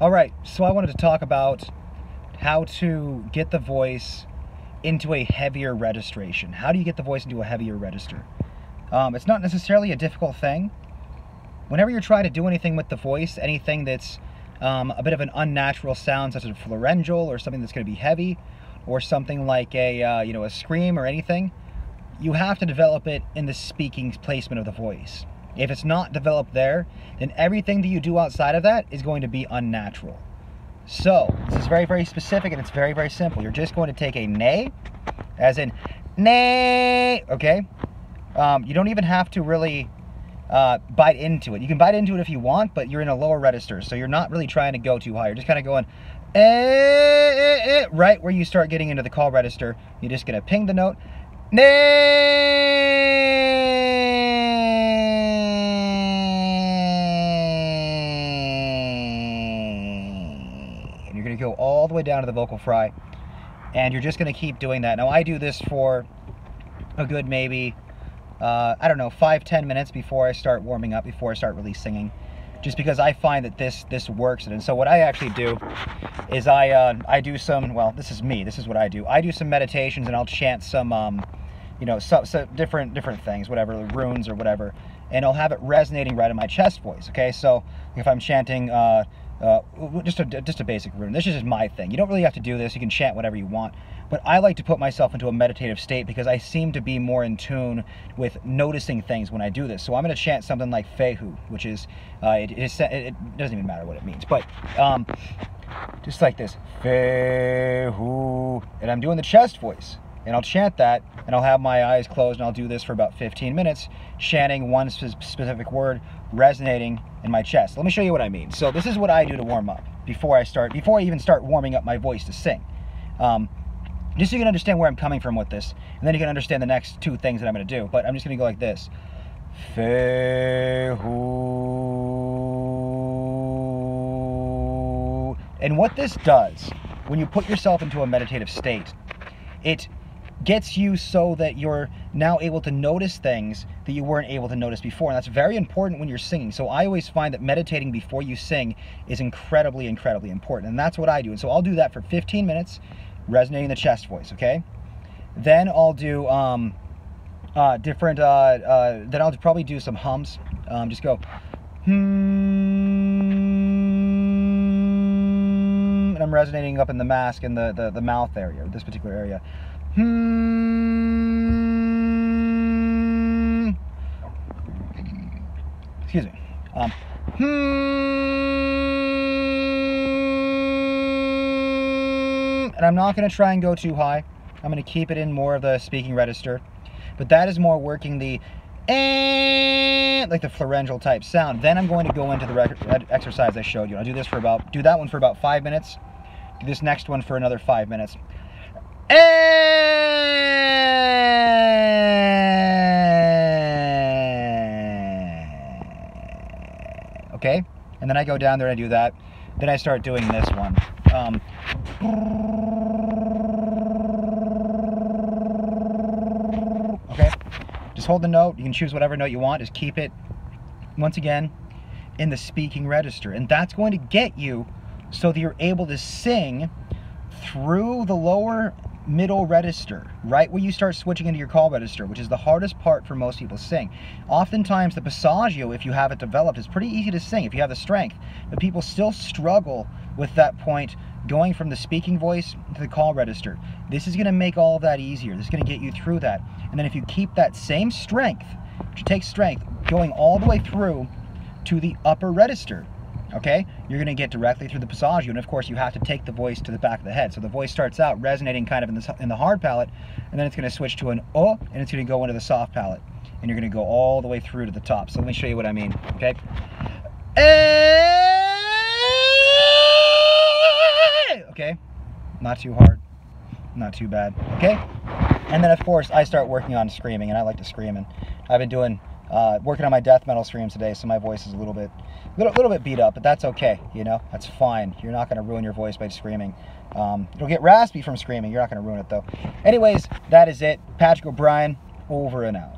Alright, so I wanted to talk about how to get the voice into a heavier registration. How do you get the voice into a heavier register? It's not necessarily a difficult thing. Whenever you're trying to do anything with the voice, anything that's a bit of an unnatural sound, such as a pharyngeal or something that's going to be heavy, or something like a scream or anything, you have to develop it in the speaking placement of the voice. If it's not developed there, then everything that you do outside of that is going to be unnatural. So, this is very, very specific and it's very, very simple. You're just going to take a nay, as in, nay, okay? You don't even have to really bite into it. You can bite into it if you want, but you're in a lower register, so you're not really trying to go too high. You're just kind of going, right where you start getting into the call register. You're just going to ping the note, nay. You're going to go all the way down to the vocal fry, and you're just going to keep doing that. Now, I do this for a good maybe, I don't know, 5-10 minutes before I start warming up, before I start really singing, just because I find that this works. And so what I actually do is I do some, well, this is me, this is what I do. I do some meditations, and I'll chant some, so different things, whatever, runes or whatever, and I'll have it resonating right in my chest voice, okay? So if I'm chanting just a basic rune. This is just my thing. You don't really have to do this. You can chant whatever you want. But I like to put myself into a meditative state because I seem to be more in tune with noticing things when I do this. So I'm going to chant something like Fehu, which is, it doesn't even matter what it means. But just like this. Fehu. And I'm doing the chest voice. And I'll chant that, and I'll have my eyes closed, and I'll do this for about 15 minutes, chanting one specific word, resonating in my chest. Let me show you what I mean. So this is what I do to warm up before I even start warming up my voice to sing. Just so you can understand where I'm coming from with this, and then you can understand the next two things that I'm going to do. But I'm just going to go like this. Fehu. And what this does, when you put yourself into a meditative state, it gets you so that you're now able to notice things that you weren't able to notice before, and that's very important when you're singing. So I always find that meditating before you sing is incredibly, incredibly important, and that's what I do. And so I'll do that for 15 minutes, resonating the chest voice, okay? Then I'll do then I'll probably do some hums. Just go, and I'm resonating up in the mask and the mouth area, this particular area. Excuse me. And I'm not going to try and go too high. I'm going to keep it in more of the speaking register. But that is more working the like the pharyngeal type sound. Then I'm going to go into the exercise I showed you. I'll do that one for about 5 minutes. Do this next one for another 5 minutes. Okay, and then I go down there and I do that. Then I start doing this one. Okay, just hold the note. You can choose whatever note you want. Just keep it, once again, in the speaking register. And that's going to get you so that you're able to sing through the lower middle register, right where you start switching into your call register, which is the hardest part for most people to sing. Oftentimes the passaggio, if you have it developed, is pretty easy to sing if you have the strength, but people still struggle with that point going from the speaking voice to the call register. This is going to make all of that easier. This is going to get you through that. And then if you keep that same strength, which takes strength, going all the way through to the upper register, okay, you're going to get directly through the passaggio, and of course you have to take the voice to the back of the head. So the voice starts out resonating kind of in the hard palate, and then it's going to switch to an oh, and it's going to go into the soft palate, and you're going to go all the way through to the top. So let me show you what I mean, okay? Okay, not too hard, not too bad, okay? And then of course I start working on screaming, and I like to scream, and I've been doing working on my death metal screams today, so my voice is a little bit beat up, but that's okay, you know, that's fine. You're not going to ruin your voice by screaming. It'll get raspy from screaming. You're not going to ruin it though. Anyways, that is it. Patrick O'Brien, over and out.